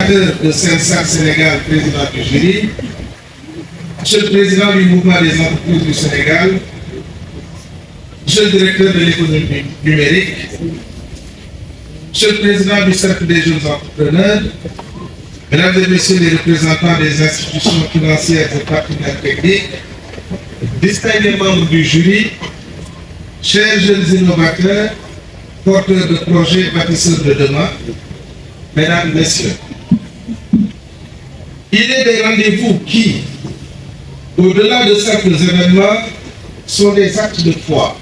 fondateur de CENSAR Sénégal, président du jury, Monsieur le Président du mouvement des entreprises du Sénégal, Monsieur le Directeur de l'économie numérique, Monsieur le Président du Cercle des jeunes entrepreneurs, Mesdames et Messieurs les représentants des institutions financières et partenaires techniques, distingués membres du jury, chers jeunes innovateurs, porteurs de projets, bâtisseurs de demain, Mesdames, Messieurs, il est des rendez-vous qui, au-delà de simples événements, sont des actes de foi.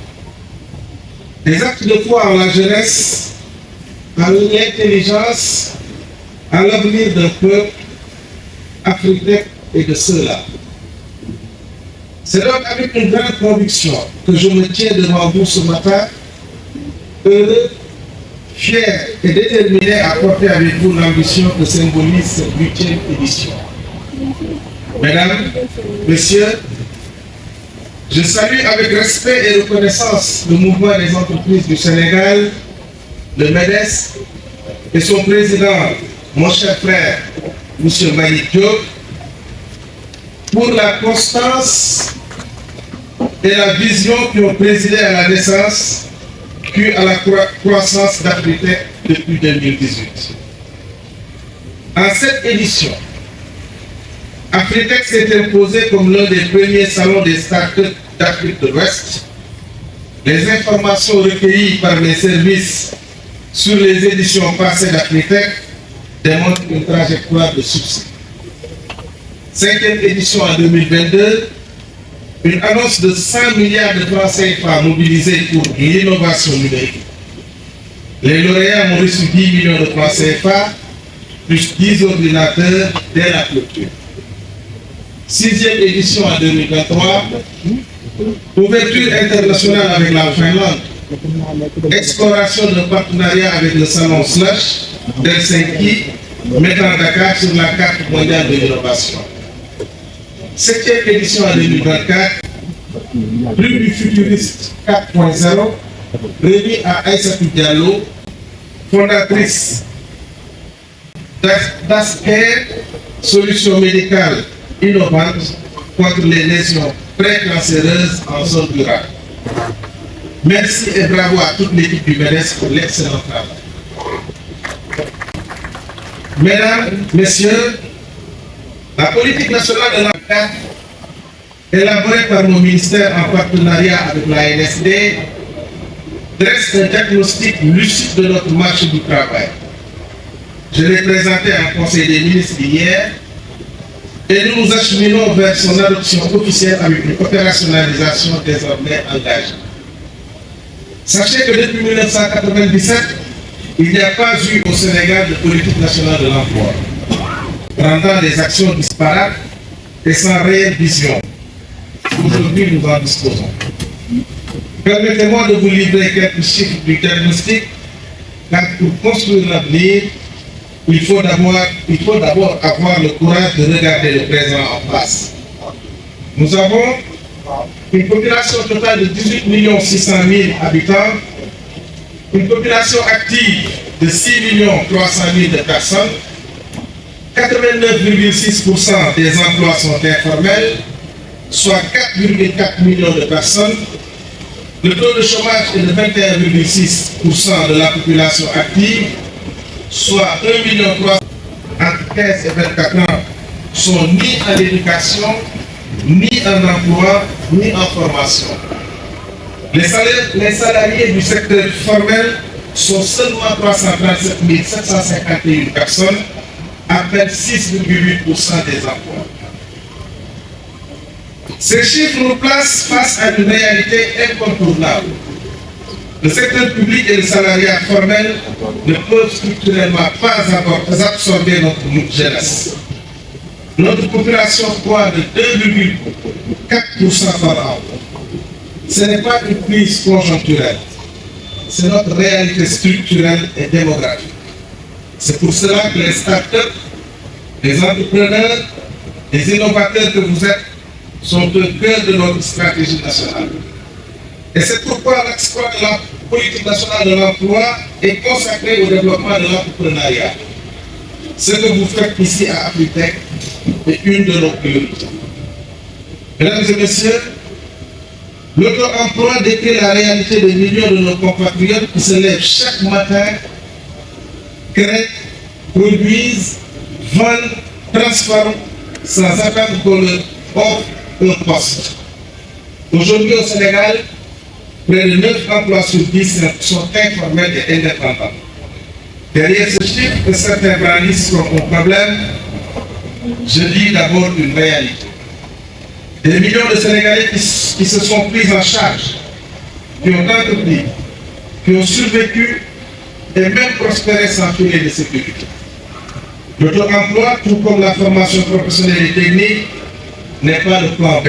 Des actes de foi en la jeunesse, en l'intelligence, en l'avenir d'un peuple africain et de ceux-là. C'est donc avec une grande conviction que je me tiens devant vous ce matin, heureux, fier et déterminé à porter avec vous l'ambition que symbolise cette 8e édition. Mesdames, Messieurs, je salue avec respect et reconnaissance le mouvement des entreprises du Sénégal, le MEDES, et son président, mon cher frère, M. Malick Diop, pour la constance et la vision qui ont présidé à la naissance, puis à la croissance d'Afritech depuis 2018. En cette édition, Afritech s'est imposé comme l'un des premiers salons des startups d'Afrique de l'Ouest. Les informations recueillies par mes services sur les éditions passées d'Afritech démontrent une trajectoire de succès. 5e édition en 2022, une annonce de 100 milliards de francs CFA mobilisés pour l'innovation numérique. Les lauréats ont reçu 10 millions de francs CFA, plus 10 ordinateurs dès la clôture. 6e édition en 2023, ouverture internationale avec la Finlande, exploration de partenariat avec le salon Slush d'Helsinki, mettant Dakar sur la carte mondiale de l'innovation. 7e édition en 2024, plus du futuriste 4.0, remis à Aïssatou Diallo, fondatrice d'Ascare, solution médicale innovante contre les lésions précancéreuses en zone rurale. Merci et bravo à toute l'équipe du MEDES pour l'excellent travail. Mesdames, Messieurs, la politique nationale de l'emploi, élaborée par nos ministères en partenariat avec la NSD, dresse un diagnostic lucide de notre marché du travail. Je l'ai présenté en Conseil des ministres hier et nous nous acheminons vers son adoption officielle avec une opérationnalisation désormais engagée. Sachez que depuis 1997, il n'y a pas eu au Sénégal de politique nationale de l'emploi, rendant des actions disparates et sans réelle vision. Aujourd'hui, nous en disposons. Permettez-moi de vous livrer quelques chiffres du diagnostic, car pour construire l'avenir, il faut d'abord avoir le courage de regarder le présent en face. Nous avons une population totale de 18 600 000 habitants, une population active de 6 300 000 de personnes, 89,6% des emplois sont informels, soit 4,4 millions de personnes. Le taux de chômage est de 21,6% de la population active, soit 1,3 million entre 15 et 24 ans sont ni en éducation, ni en emploi, ni en formation. Les salariés du secteur formel sont seulement 337 751 personnes, à peine 6,8% des emplois. Ces chiffres nous placent face à une réalité incontournable. Le secteur public et le salariat formel ne peuvent structurellement pas absorber notre jeunesse. Notre population croît de 2,4% par an. Ce n'est pas une crise conjoncturelle, c'est notre réalité structurelle et démographique. C'est pour cela que les startups, les entrepreneurs, les innovateurs que vous êtes sont au cœur de notre stratégie nationale. Et c'est pourquoi l'exploit de la politique nationale de l'emploi est consacré au développement de l'entrepreneuriat. ce que vous faites ici à Afritech est une de nos priorités. Mesdames et messieurs, l'auto-emploi décrit la réalité de millions de nos compatriotes qui se lèvent chaque matin, créent, produisent, vendent, transforment sans attendre qu'on leur offre un poste. Aujourd'hui au Sénégal, près de 9 emplois sur 10 sont informels et indépendants. Derrière ce chiffre que certains brandissent comme un problème, je dis d'abord une réalité. Des millions de Sénégalais qui se sont pris en charge, qui ont entrepris, qui ont survécu et même prospéré sans filet de sécurité. L'auto-emploi, tout comme la formation professionnelle et technique, n'est pas le plan B.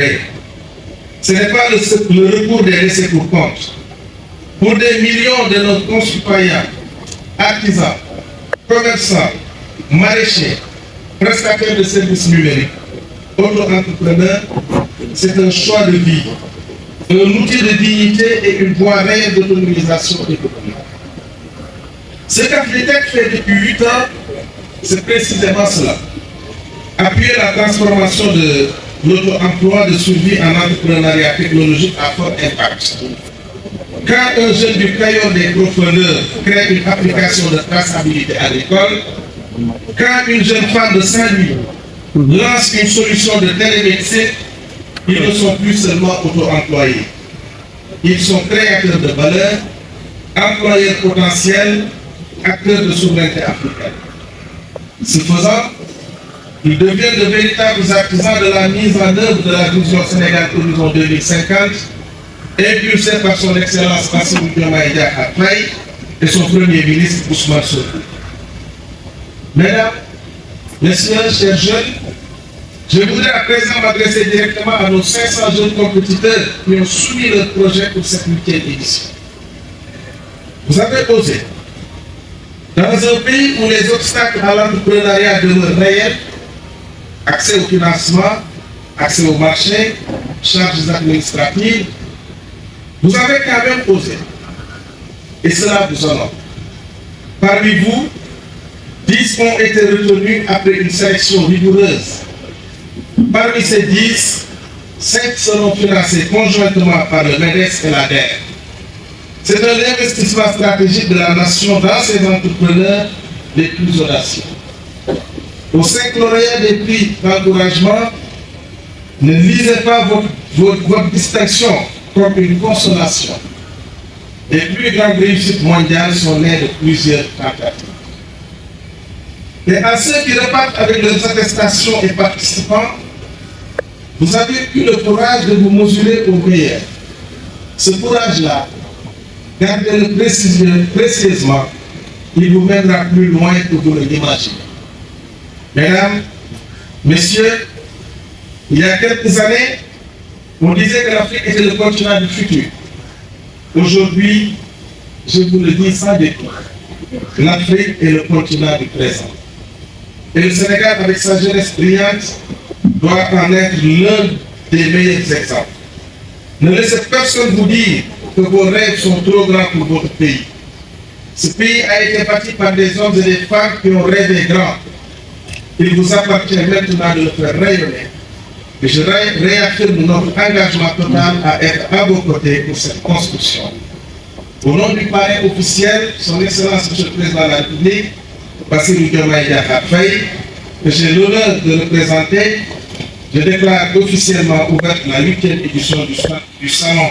Ce n'est pas le recours des laissés pour compte. Pour des millions de nos concitoyens, artisans, commerçants, maraîchers, prestataires de services numériques, auto-entrepreneurs, c'est un choix de vie, un outil de dignité et une voie réelle d'autonomisation économique. Ce qu'Afritech fait depuis 8 ans, c'est précisément cela. Appuyer la transformation de l'auto-emploi de survie en entrepreneuriat technologique à fort impact. Quand un jeune du Caillon des profondeurs crée une application de traçabilité agricole, quand une jeune femme de Saint-Louis lance une solution de télémédecine, ils ne sont plus seulement auto-employés. Ils sont créateurs de valeur, employeurs potentiels, acteurs de souveraineté africaine. Ce faisant, ils deviennent de véritables artisans de la mise en œuvre de la vision Sénégal Horizon 2050, impulsée par son Excellence Bassirou Diomaye Diakhar Faye et son Premier ministre Ousmane Sonko. Mesdames, Messieurs, chers jeunes, je voudrais à présent m'adresser directement à nos 500 jeunes compétiteurs qui ont soumis leur projet pour cette 8e édition. Vous avez osé. Dans un pays où les obstacles à l'entrepreneuriat demeurent réels, accès au financement, accès au marché, charges administratives, vous avez quand même osé. Et cela vous honore. Parmi vous, 10 ont été retenus après une sélection rigoureuse. Parmi ces 10, 5 seront financés conjointement par le MEDES et l'ADER. C'est un investissement stratégique de la nation dans ses entrepreneurs les plus audacieux. Aux 5 lauréats des prix d'encouragement, ne visez pas votre distinction comme une consolation. Les plus grandes réussites mondiales sont nées de plusieurs tentatives. Et à ceux qui repartent avec leurs attestations et participants, vous avez eu le courage de vous mesurer au meilleur. Ce courage-là, gardez-le précieusement, il vous mènera plus loin que vous ne l'imaginez. Mesdames, Messieurs, il y a quelques années, on disait que l'Afrique était le continent du futur. Aujourd'hui, je vous le dis sans détour, l'Afrique est le continent du présent. Et le Sénégal, avec sa jeunesse brillante, doit en être l'un des meilleurs exemples. Ne laissez personne vous dire que vos rêves sont trop grands pour votre pays. Ce pays a été bâti par des hommes et des femmes qui ont rêvé grand. Il vous appartient maintenant de le faire rayonner. Et je réaffirme notre engagement total à être à vos côtés pour cette construction. Au nom du parrain officiel, son Excellence M. le Président de la République, Bassirou Diomaye Diakhar Faye, que j'ai l'honneur de représenter, je déclare officiellement ouverte la 8e édition du Salon